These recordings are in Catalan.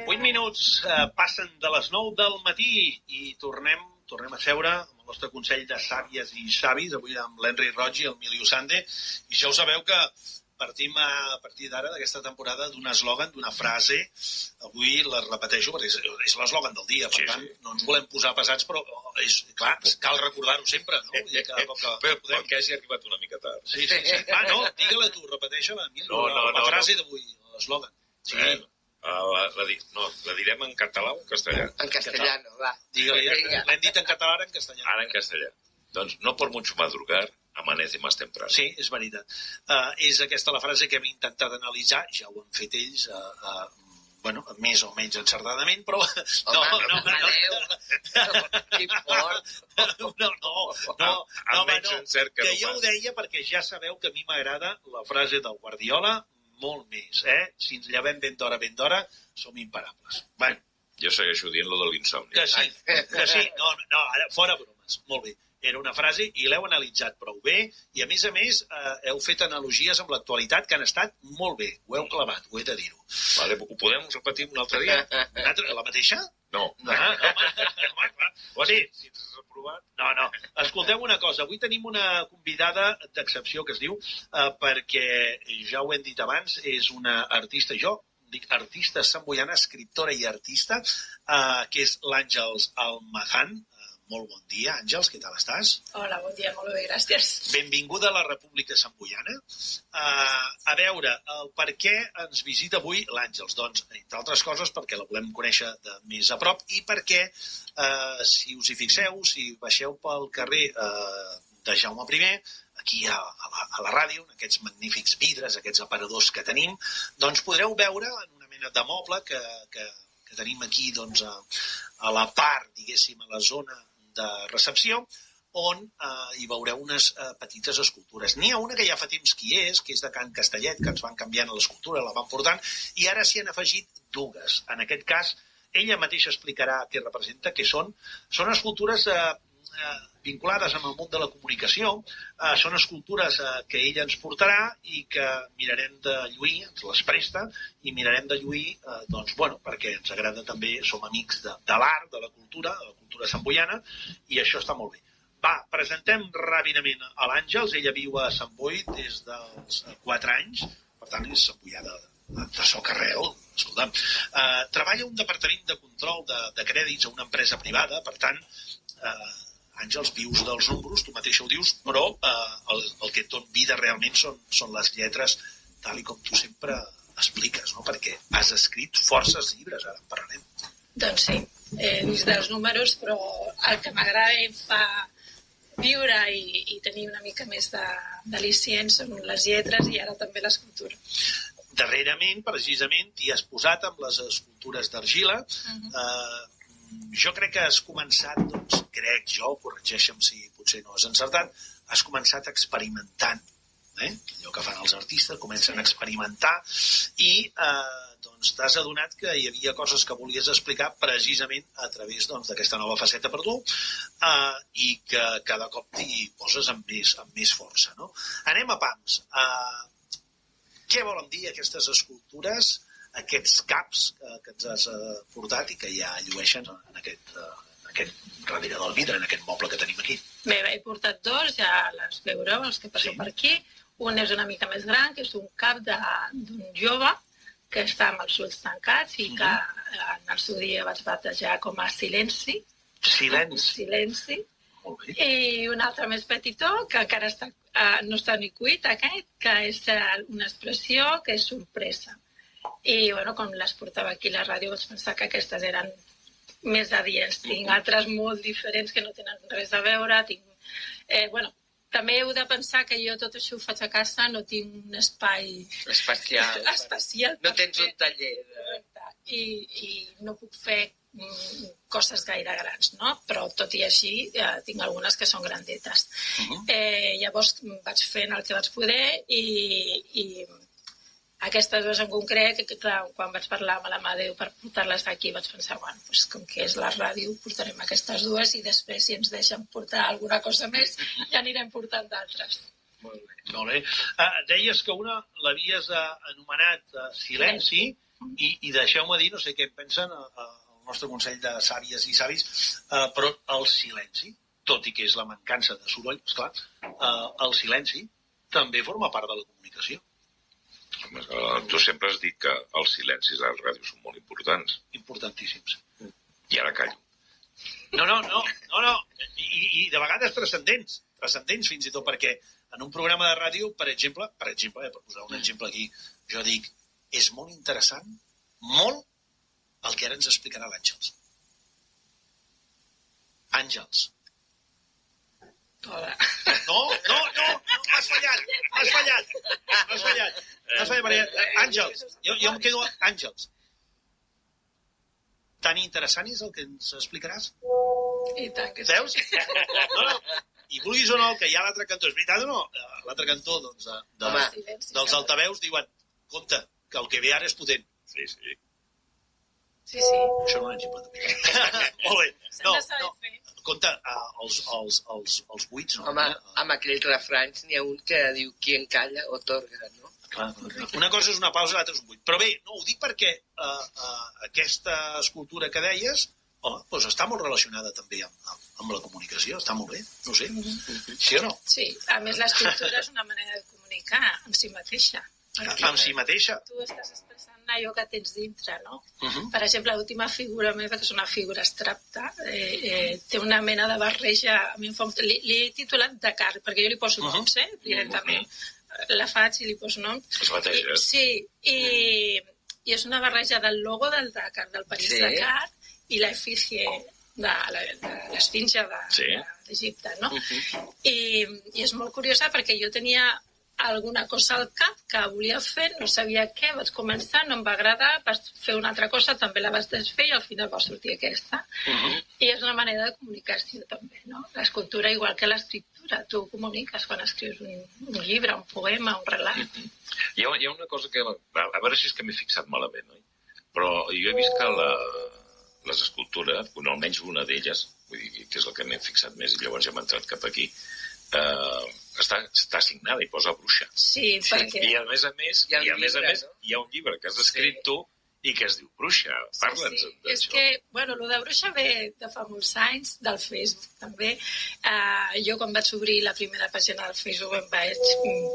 8 minuts passen de les 9 del matí i tornem a seure amb el nostre Consell de Sàvies i Savis, avui amb l'Henry Roig i el Emilio Sande, i ja ho sabeu que partim a partir d'ara d'aquesta temporada d'un eslògan, d'una frase. Avui la repeteixo perquè és l'eslògan del dia, per tant no ens volem posar pesats, però clar, cal recordar-ho sempre, no? Però que hagi arribat una mica tard. Sí. No, digue-la tu, repeteix-la, Emilio, la frase d'avui, l'eslògan. Sí. La direm en català o en castellà? En castellano, va. L'hem dit en català, ara en castellà. Ara en castellà. Doncs no por mucho madrugar, amanece más temprano. Sí, és veritat. És aquesta la frase que hem intentat analitzar, ja ho han fet ells, més o menys encertadament, però... Que jo ho deia perquè ja sabeu que a mi m'agrada la frase del Guardiola molt més, Si ens llevem ben d'hora, som imparables. Bueno. Jo segueixo dient lo de l'insomni. Que sí. No, ara, fora bromes. Molt bé. Era una frase i l'heu analitzat prou bé i, a més, heu fet analogies amb l'actualitat que han estat molt bé. Ho heu clavat, ho he de dir-ho. Vale, ho podem repetir un altre dia? La mateixa? No. Sí. Si ens has aprovat... No. Escolteu una cosa. Avui tenim una convidada d'excepció que es diu, perquè, ja ho hem dit abans, és una artista, jo dic artista samboiana, escriptora i artista, que és l'Àngels Almazán. Molt bon dia, Àngels, què tal estàs? Hola, bon dia, molt bé, gràcies. Benvinguda a la República Samboiana. A veure, el per què ens visita avui l'Àngels? Doncs, entre altres coses, perquè la volem conèixer de més a prop i perquè, si us hi fixeu, si baixeu pel carrer de Jaume I, aquí a la ràdio, en aquests magnífics vidres, aquests aparadors que tenim, doncs podreu veure en una mena de moble que tenim aquí a la part, diguéssim, a la zona de recepció, on hi veureu unes petites escultures. N'hi ha una que ja fa temps que és de Can Castellet, que ens van canviant a l'escultura, la van portant, i ara s'hi han afegit dues. En aquest cas, ella mateixa explicarà què representa, què són. Són escultures vinculades amb el món de la comunicació, són escultures que ella ens portarà i que mirarem de lluir, ens les presta, i mirarem de lluir, perquè ens agrada també, som amics de l'art, de la cultura samboiana, i això està molt bé. Va, presentem ràpidament a l'Àngels, ella viu a Sant Boi des dels 4 anys, per tant és samboiana de socarrel, escolta'm. Treballa a un departament de control de crèdits a una empresa privada, per tant, Àngels, vius dels números, tu mateixa ho dius, però el que et dona vida realment són les lletres, tal com tu sempre expliques, no? Perquè has escrit forces llibres, ara en parlarem. Doncs sí, dins dels números, però el que m'agrada i em fa viure i tenir una mica més d'al·licient són les lletres i ara també l'escultura. Darrerament, precisament, t'hi has posat amb les escultures d'argila. Jo crec que has començat, corregeixa'm si potser no has encertat, has començat experimentant, allò que fan els artistes, comencen a experimentar i t'has adonat que hi havia coses que volies explicar precisament a través d'aquesta nova faceta per tu i que cada cop t'hi poses amb més força, no? Anem a pams. Què volen dir aquestes escultures, aquests caps que ens has portat i que ja llueixen en aquest darrere del vidre, en aquest moble que tenim aquí? Bé, he portat dos, ja les veureu, els que passeu per aquí. Un és una mica més gran, que és un cap d'un jove que està amb els ulls tancats i que en el seu dia vaig batejar com a Silenci. Silenci. Molt bé. I un altre més petitó, que encara no està ni cuit, aquest, que és una expressió que és sorpresa. I, com les portava aquí a la ràdio, vaig pensar que aquestes eren més adients. Tinc altres molt diferents que no tenen res a veure. També heu de pensar que jo tot això ho faig a casa, no tinc un espai especial. No tens un taller. I no puc fer coses gaire grans, no? Però tot i així tinc algunes que són grandetes. Llavors vaig fent el que vaig poder i aquestes dues en concret, que clar, quan vaig parlar amb l'Amadeu per portar-les aquí vaig pensar, com que és la ràdio, portarem aquestes dues i després, si ens deixen portar alguna cosa més, ja anirem portant d'altres. Molt bé. Deies que una l'havies anomenat Silenci I deixeu-me dir, no sé què en pensen el nostre Consell de Sàvies i Savis, però el silenci, tot i que és la mancança de soroll, esclar, el silenci també forma part de la comunicació. Tu sempre has dit que els silencis a les ràdios són molt importants. Importantíssims. I ara callo. No. I de vegades transcendents fins i tot, perquè en un programa de ràdio, per exemple, per posar un exemple aquí, jo dic, és molt interessant, molt, el que ara ens explicarà l'Àngels. Àngels. Hola. No, m'has fallat, perquè Àngels, jo em quedo Àngels. Tan interessant és el que ens explicaràs? I tant que sí. Veus? No. I vulguis o no, que hi ha l'altre cantó. És veritat o no? L'altre cantó, doncs, dels altaveus diuen, compte, que el que ve ara és potent. Sí. Sí. Això no és exemple també. Molt bé. No. Compte, els buits, no? Home, amb aquells refranys n'hi ha un que diu qui en calla otorga, no? Clar. Una cosa és una pausa, l'altra és un buit. Però bé, no, ho dic perquè aquesta escultura que deies, doncs està molt relacionada també amb la comunicació, està molt bé, no sé, sí o no? Sí, a més l'escriptura és una manera de comunicar amb si mateixa. Amb si mateixa. Tu estàs expressant allò que tens dintre, no? Per exemple, l'última figura meva, que és una figura abstracta, té una mena de barreja, li he titulat Dakar, perquè jo li poso noms, directament. La faig i li poso nom. És mateixa. Sí, i és una barreja del logo del Dakar, del París-Dakar, i l'efígie de l'esfinge d'Egipte, no? I és molt curiosa perquè jo tenia alguna cosa al cap que volia fer, no sabia què, vaig començar, no em va agradar, vaig fer una altra cosa, també la vaig desfer i al final va sortir aquesta. I és una manera de comunicació també, no? L'escultura, igual que l'escriptura, tu comuniques quan escrius un llibre, un poema, un relat. Hi ha una cosa que, a veure si és que m'he fixat malament, oi? Però jo he vist que les escultures, almenys una d'elles, vull dir que és el que m'he fixat més i llavors ja m'he entrat cap aquí, està signada i posa bruixa. Sí, perquè... I a més a més, hi ha un llibre que has escrit tu i que es diu Bruixa. Parla'ns d'això. És que, bueno, el de Bruixa ve de fa molts anys, del Facebook també. Jo quan vaig obrir la primera pàgina del Facebook em vaig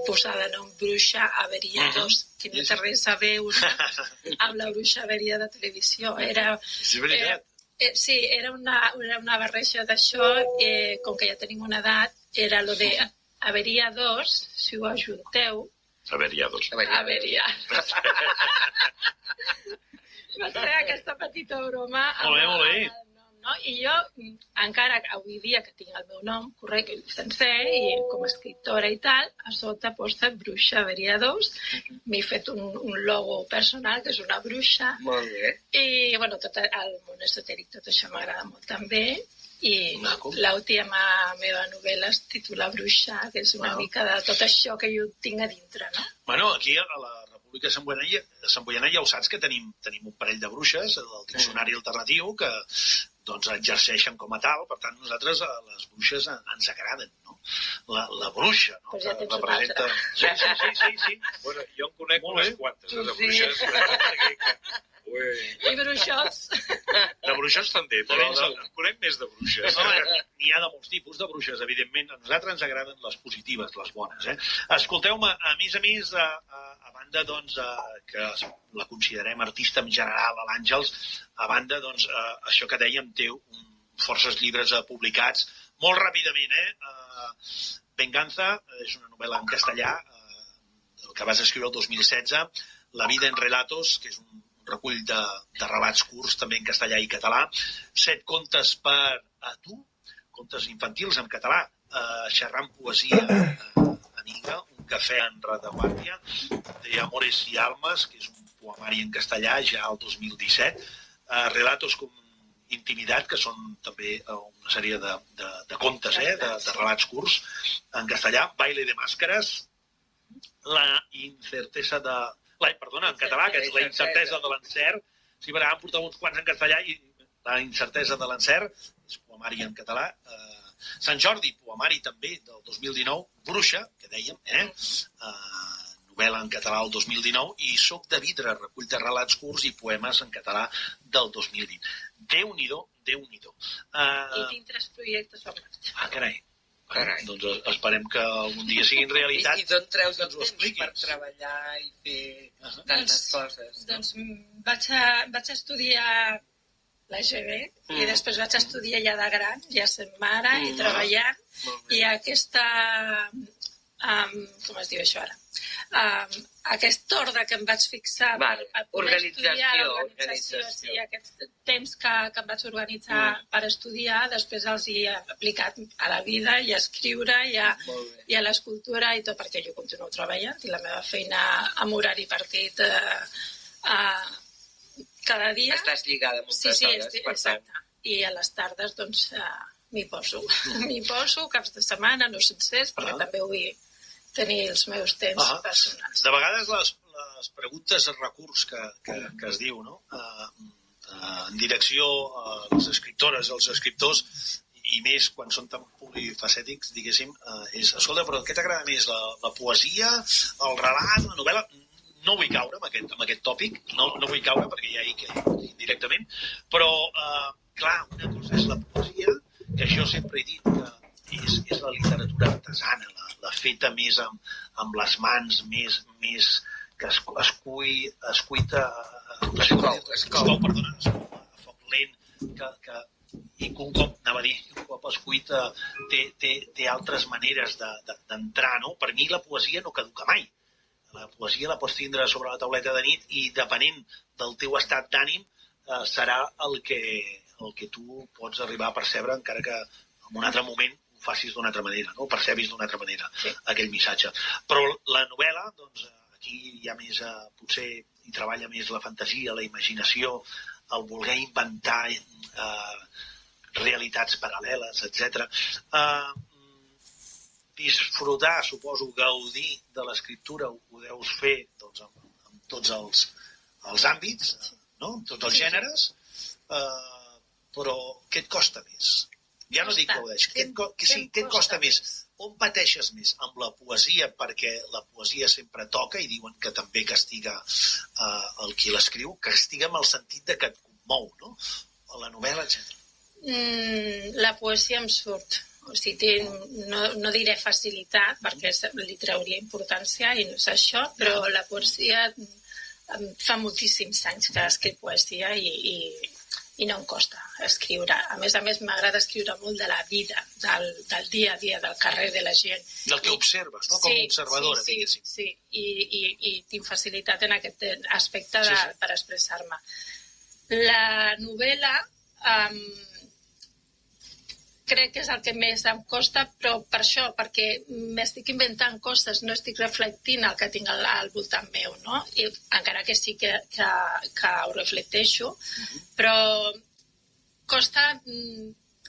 posar de nom Bruixa Averia 2, que no té res a veure amb la Bruixa Averia de televisió. És veritat. Sí, era una barreja d'això, com que ja tenim una edat, era lo de Averia 2, si ho ajunteu. Averia 2. Averia. Va ser aquesta petita broma. Molt bé. No? I jo, encara avui dia que tinc el meu nom correcte sencer i com a escriptora i tal, a sota posta Bruixa Averia 2. M'he fet un logo personal, que és una bruixa. Molt bé. I, bueno, tot el món esotèric, tot això m'agrada molt també. I l'última meva novel·la es titula Bruixa, que és una mica de tot això que jo tinc a dintre, no? Bueno, aquí a la República de Sant Boianà ja ho saps que tenim un parell de bruixes, el diccionari alternatiu, que doncs exerceixen com a tal, per tant nosaltres les bruixes ens agraden, no? La bruixa, no? Pues ja tens representa... Sí. Bueno, jo en conec unes quantes, de bruixes. I bruixots. De bruixots també, però en conec més de bruixes. Home, n'hi ha de molts tipus de bruixes, evidentment. A nosaltres ens agraden les positives, les bones. Escolteu-me, a més, a banda doncs, que la considerem artista en general, a l'Àngels, a banda, doncs, això que dèiem, té forces llibres publicats. Molt ràpidament, Venganza, és una novel·la en castellà, que vas escriure el 2016, La vida en relatos, que és un recull de relats curts, també en castellà i català, 7 contes per a tu, contes infantils en català, xerrant poesia amiga, un cafè en redeguàrdia, de Amores y Almas, que és un poemari en castellà ja el 2017, relatos com Intimitat, que són també una sèrie de contes, de relats curts en castellà, Baile de màscares, La incertesa de... Perdona, en català, que és La incertesa de l'encert. Sí, però vam portar uns quants en castellà i La incertesa de l'encert, és poemari en català. Sant Jordi, poemari també del 2019, Bruixa, que dèiem, novel·la en català el 2019, i Soc de vidre, recull de relats curts i poemes en català del 2020. Déu-n'hi-do, Déu-n'hi-do. I tinc 3 projectes en marxa. Carai. Carai. Doncs esperem que algun dia siguin realitat. I d'on treus el Ens ho temps expliquis. per treballar i fer tantes coses? Doncs vaig estudiar l'EGB i després vaig estudiar ja de gran, ja sent mare i treballant. I aquesta, com es diu això ara? Aquest ordre que em vaig fixar per poder estudiar l'organització, sí, aquest temps que em vaig organitzar per estudiar, després els hi he aplicat a la vida i a escriure i a l'escultura i tot, perquè jo continuo treballant i la meva feina amb horari partit cada dia. Estàs lligada moltes hores, per tant. Exacte. I a les tardes, doncs, m'hi poso. M'hi poso caps de setmana, no sencers, perquè també vull tenir els meus temps personals. De vegades les preguntes de recurs que es diu, no? En direcció a les escriptores i als escriptors, i més quan són tan polifacètics, diguéssim, és, escolta, però què t'agrada més, la poesia, el relat, la novel·la? No vull caure en aquest tòpic, no vull caure perquè ja hi caic directament, però, clar, una cosa és la poesia, que jo sempre he dit que és la literatura artesana, la feta més amb les mans, més que es cuita a foc lent, i que un cop es cuita té altres maneres d'entrar, no? Per mi la poesia no caduca mai. La poesia la pots tindre sobre la tauleta de nit i depenent del teu estat d'ànim serà el que tu pots arribar a percebre, encara que en un altre moment ho facis d'una altra manera, no? Ho percebis d'una altra manera, aquell missatge. Però la novel·la, doncs, aquí hi ha més, potser hi treballa més la fantasia, la imaginació, el voler inventar realitats paral·leles, etc. Disfrutar, suposo, gaudir de l'escriptura ho deus fer doncs, amb tots els àmbits, no? Amb tots els gèneres, però què et costa més? Ja no dic gaudeix, què et costa més? On pateixes més? Amb la poesia, perquè la poesia sempre toca, i diuen que també castiga el qui l'escriu, castiga amb el sentit de que et commou, no? A la novel·la, etc. La poesia em surt. O sigui, no diré facilitat, perquè li trauria importància i no és això, però la poesia fa moltíssims anys que escric poesia i no em costa escriure. A més, m'agrada escriure molt de la vida, del dia a dia, del carrer, de la gent. Del que observes, no? Com a observadora, diguéssim. Sí, i tinc facilitat en aquest aspecte per expressar-me. La novel·la crec que és el que més em costa, però per això, perquè m'estic inventant coses, no estic reflectint el que tinc al voltant meu, no? I encara que sí que ho reflecteixo, però costa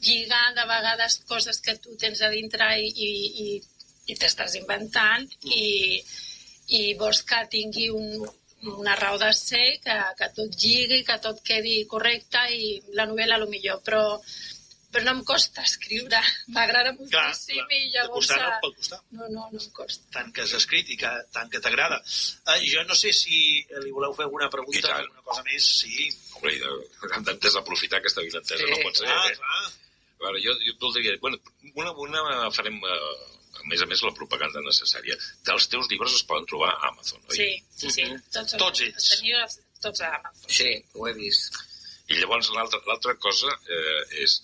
lligar de vegades coses que tu tens a dintre i t'estàs inventant i vols que tingui una raó de ser, que tot lligui, que tot quedi correcte, i la novel·la millor, però no em costa escriure, m'agrada moltíssim i llavors... De costar no et pot costar. No em costa. Tant que has escrit i tant que t'agrada. Jo no sé si li voleu fer alguna pregunta, alguna cosa més, sí. Home, hem d'entès aprofitar aquesta vinentesa, no pot ser. Clar. Veure, jo voldria... Una farem, a més, la propaganda necessària. Els teus llibres es poden trobar a Amazon, oi? Sí. Tots ells. Els teniu tots a Amazon. Sí, ho he vist. I llavors l'altra cosa és...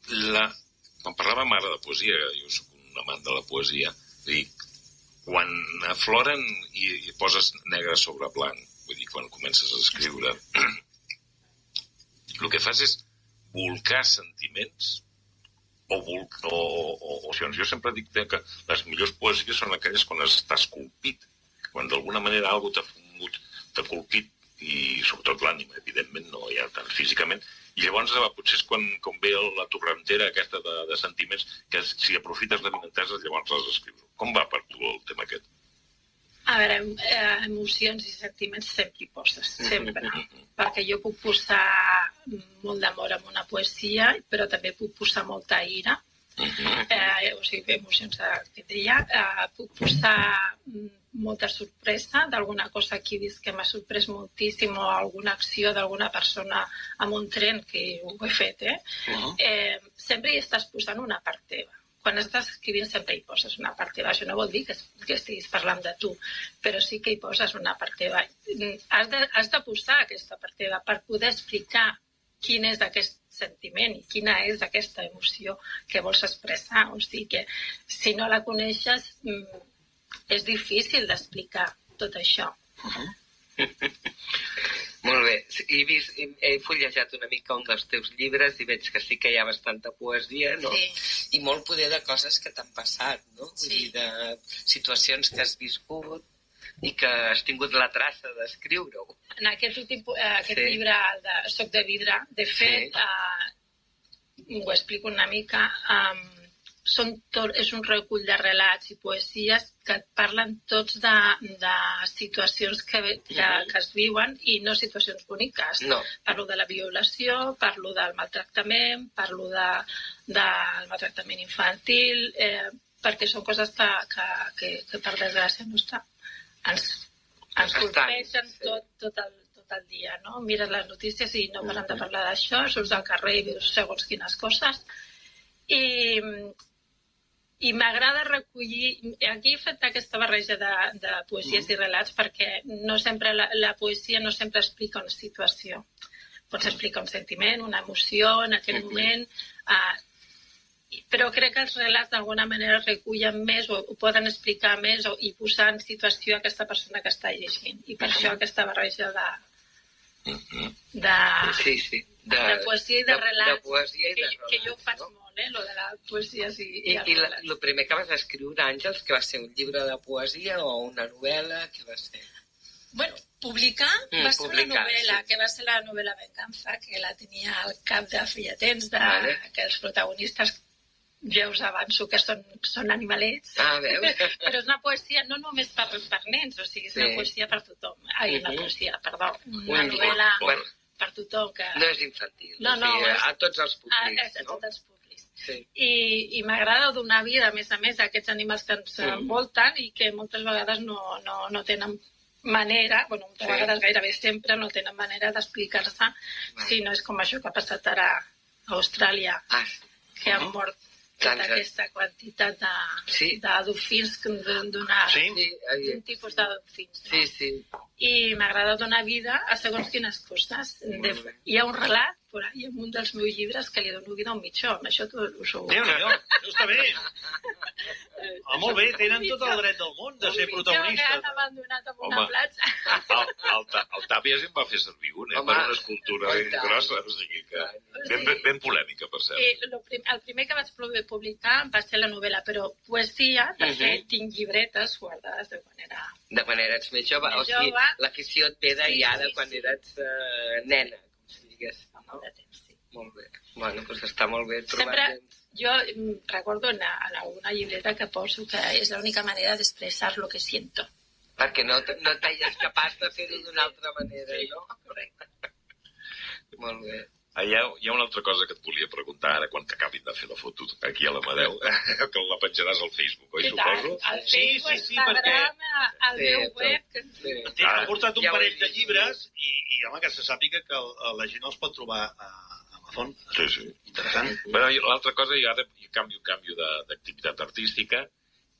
Quan parlàvem ara de poesia, jo soc un amant de la poesia, quan afloren i poses negre sobre blanc, vull dir, quan comences a escriure, el que fas és volcar sentiments jo sempre dic que les millors poesies són aquelles quan està esculpit, quan d'alguna manera algú t'ha colpit, i sobretot l'ànima, evidentment, no ja tant físicament, i llavors potser és quan ve la torrentera aquesta de sentiments que si aprofites de vinenteses llavors les escrius. Com va per tu el tema aquest? A veure, emocions i sentiments sempre hi poses, sempre. Perquè jo puc posar molt d'amor en una poesia, però també puc posar molta ira. o sigui, emocions d'aquest dia. Puc posar molta sorpresa d'alguna cosa que he vist que m'ha sorprès moltíssim o alguna acció d'alguna persona amb un tren, que ho he fet, sempre hi estàs posant una part teva. Quan estàs escrivint sempre hi poses una part teva. Això no vol dir que estiguis parlant de tu, però sí que hi poses una part teva. Has de posar aquesta part teva per poder explicar quin és aquest sentiment i quina és aquesta emoció que vols expressar. O sigui que si no la coneixes és difícil d'explicar tot això. Molt bé. He fullejat una mica un dels teus llibres i veig que sí que hi ha bastanta poesia, no? Sí. I molt poder de coses que t'han passat, no? Vull dir, de situacions que has viscut i que has tingut la traça d'escriure-ho. En aquest llibre, el de Soc de vidre, de fet, ho explico una mica, és un recull de relats i poesies que et parlen tots de situacions que es viuen i no situacions boniques. No. Parlo de la violació, parlo del maltractament, parlo del maltractament infantil, perquè són coses que per desgràcia nostra ens colpegen tot el dia, no? Mires les notícies i no paren de parlar d'això, surts al carrer i veus segons quines coses. I m'agrada recollir... Aquí he fet aquesta barreja de poesies i relats perquè no sempre la poesia no sempre explica una situació. Pots explicar un sentiment, una emoció en aquell moment, però crec que els relats d'alguna manera recullen més o poden explicar més i posar en situació aquesta persona que està llegint. I per això aquesta barreja de poesia i de relats, que jo ho faig molt, lo de les poesies i els relats. I el primer que vas escriure, Àngels, que va ser un llibre de poesia o una novel·la, què va ser? Bueno, publicar va ser una novel·la, que va ser la novel·la Venganza, que la tenia al cap de feia temps, que els protagonistes, ja us avanço que són animalets, però és una poesia no només per nens, o sigui, és una poesia per tothom. Una novel·la per tothom. No és infantil, a tots els públics. A tots els públics. I m'agrada donar vida, a més a aquests animals que ens envolten i que moltes vegades no tenen manera, moltes vegades gairebé sempre no tenen manera d'explicar-se si no és com això que ha passat ara a Austràlia, que han mort tota aquesta quantitat de dofins d'un tipus de dofins. I m'agrada donar vida a segons quines coses. Hi ha un relat por ahí en un dels meus llibres que li dono vida a un mitjó. Amb això ho sou. Déu-n'hi-do, això està bé. Molt bé, tenen tot el dret del món de ser protagonistes. Un mitjó que han abandonat en una platja. El Tàpies em va fer servir per una escultura ben grossa, o sigui que ben polèmica, per cert. El primer que vaig publicar va ser la novel·la, però poesia, perquè tinc llibretes guardades de manera... De manera ets més jove, o sigui, l'afició et ve d'allà de quan eres nena, com si digués. Molt de temps, sí. Molt bé. Bueno, doncs està molt bé trobar temps. Jo recordo en alguna llibreta que poso que és l'única manera d'expressar lo que siento. Perquè no t'haies capaç de fer-ho d'una altra manera, no? Correcte. Molt bé. Hi ha una altra cosa que et volia preguntar ara quan t'acabin de fer la foto aquí a l'Amadeu, que la penjaràs al Facebook, oi, suposo? Al Facebook, Instagram, al meu web. Ha portat un parell de llibres i home, que se sàpiga que la gent els pot trobar a Amazon. Sí. Interessant. Però l'altra cosa, jo ara canvio d'activitat artística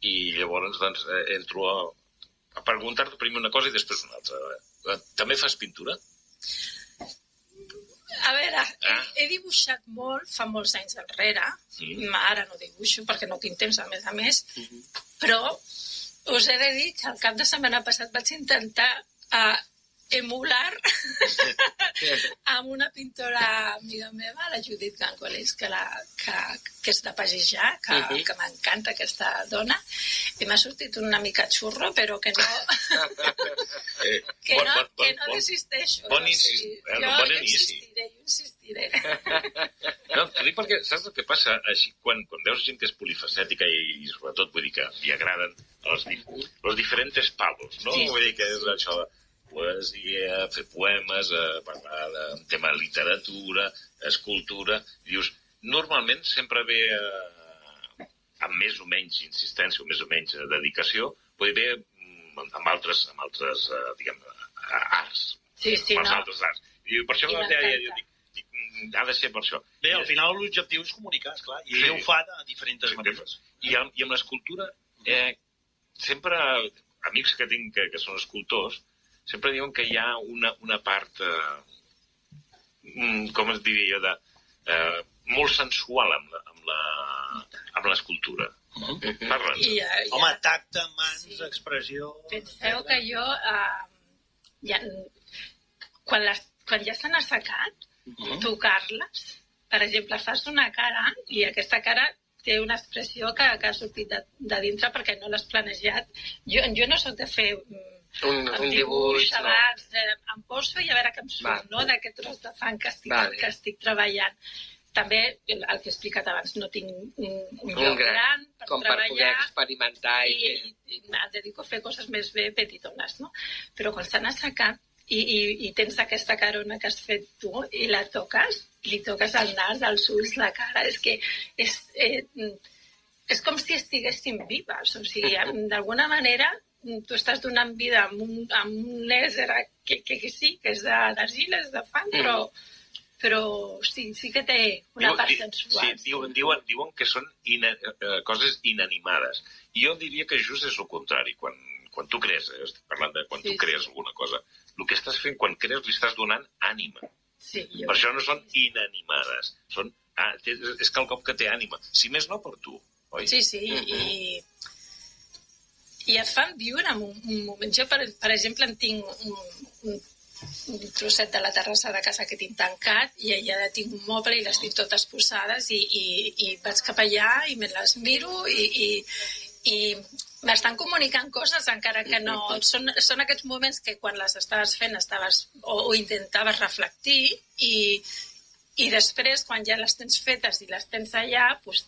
i llavors doncs entro a preguntar-te primer una cosa i després una altra. També fas pintura? A veure, he dibuixat molt fa molts anys enrere. Ara no dibuixo perquè no tinc temps, a més. Però us he de dir que el cap de setmana passat vaig intentar emular amb una pintora amiga meva, la Judit Gangoles, que és de Pagejar, que m'encanta aquesta dona, i m'ha sortit una mica xurro, però que no desisteixo. Bon inici. Jo insistiré. No, t'ho dic perquè saps el que passa? Quan veus gent que és polifacètica i sobretot vull dir que li agraden els diferents palos, no? Vull dir que és això de poesia, fer poemes, parlar de tema de literatura, escultura. Dius, normalment sempre ve amb més o menys insistència o més o menys dedicació, pot haver amb altres diguem, arts. Sí, amb els no. altres arts. I per això ha de ser per això. Bé, al final l'objectiu és comunicar, esclar, i ell ho fa de diferents maneres. I amb l'escultura, sempre, amics que tinc que són escultors, sempre diuen que hi ha una part, com es diria jo, molt sensual amb l'escultura. Parla'ns. Home, tacte, mans, expressió... Penseu que jo, quan ja s'han assecat, tocar-les, per exemple, fas una cara i aquesta cara té una expressió que ha sortit de dintre perquè no l'has planejat. Jo no soc de fer un dibuix abans, em poso i a veure què em surt, no?, d'aquest tros de fang que estic treballant. També, el que he explicat abans, no tinc un lloc gran per com treballar. Per poder experimentar. I em dedico a fer coses més bé petitones, no? Però quan s'han assecat i tens aquesta carona que has fet tu i la toques, li toques el nas, els ulls, la cara, és que és com si estiguessin vives. O sigui, d'alguna manera tu estàs donant vida amb un ésser que sí, que és d'argila, és de fang, però sí que té una part sensual. Sí, diuen que són coses inanimades. I jo diria que just és el contrari. Quan tu crees, estic parlant de quan tu crees alguna cosa, el que estàs fent quan crees li estàs donant ànima. Per això no són inanimades. És quelcom que té ànima. Si més no per tu, oi? Sí, i et fan viure en un moment. Jo, per exemple, en tinc un trosset de la terrassa de casa que tinc tancat i allà tinc un moble i les tinc totes posades i vaig cap allà i me les miro i m'estan comunicant coses encara que no... Són aquests moments que quan les estaves fent o intentaves reflectir i després, quan ja les tens fetes i les tens allà, doncs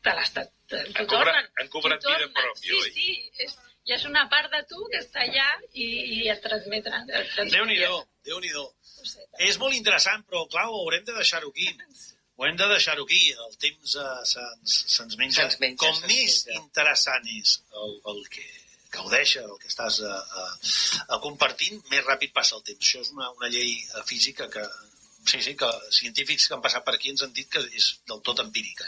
t'ho tornen. Han cobrat vida pròpia, oi? Sí, ja és una part de tu que està allà i et transmeten. Déu-n'hi-do. És molt interessant, però clar, ho haurem de deixar-ho aquí. Ho hem de deixar-ho aquí. El temps se'ns menja. Com més interessant és el que gaudeixes, el que estàs compartint, més ràpid passa el temps. Això és una llei física que... Sí, que científics que han passat per aquí ens han dit que és del tot empírica.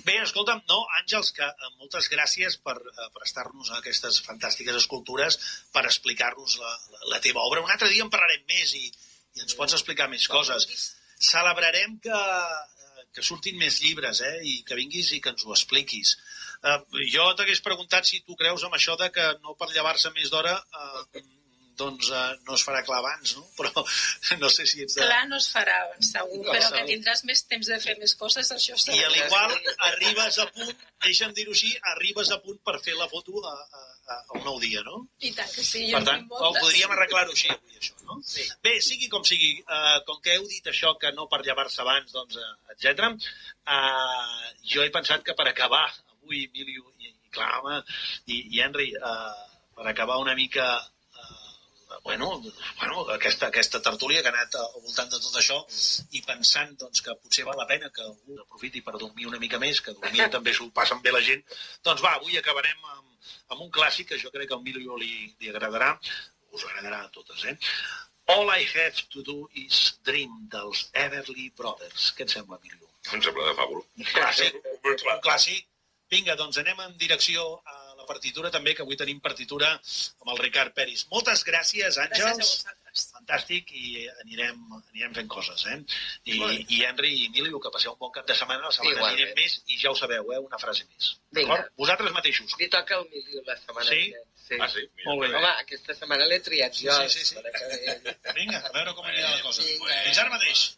Bé, escolta'm, Àngels, que moltes gràcies per prestar-nos aquestes fantàstiques escultures, per explicar-nos la teva obra. Un altre dia en parlarem més i ens pots explicar més coses. Celebrarem que surtin més llibres i que vinguis i que ens ho expliquis. Jo t'hagués preguntat si tu creus en això de que no per llevar-se més d'hora... doncs no es farà clar abans, no? Però no sé si ets de... Clar, no es farà abans, segur, però que tindràs més temps de fer més coses, això segur. I a l'igual arribes a punt, deixa'm dir-ho així, arribes a punt per fer la foto a un nou dia, no? I tant que sí, per tant, podríem arreglar-ho així avui, això, no? Sí. Bé, sigui com sigui, com que heu dit això, que no per llevar-se abans, doncs, etc. Jo he pensat que per acabar avui, Emilio i Clara i Henry, per acabar una mica... aquesta tertúlia que ha anat al voltant de tot això i pensant doncs, que potser val la pena que algú aprofiti per dormir una mica més, que dormir també s'ho passen bé la gent, doncs va, avui acabarem amb un clàssic que jo crec que a Emilio li agradarà, us agradarà a totes, All I Have to Do is Dream, dels Everly Brothers. Què et sembla, Emilio? Em sembla de fàbul. Un clàssic. Vinga, doncs anem en direcció a la partitura també, que avui tenim partitura amb el Ricard Peris. Moltes gràcies, Àngels. Gràcies a vosaltres. Fantàstic, i anirem fent coses, I Henry i Emilio, que passeu un bon cap de setmana, la setmana anirem més, i ja ho sabeu, una frase més. D'acord? Vosaltres mateixos. Li toca al Emilio la setmana vinent. Sí? Ah, sí? Molt bé. Home, aquesta setmana l'he triat jo. Sí. Vinga, a veure com anirà la cosa. Fins ara mateix.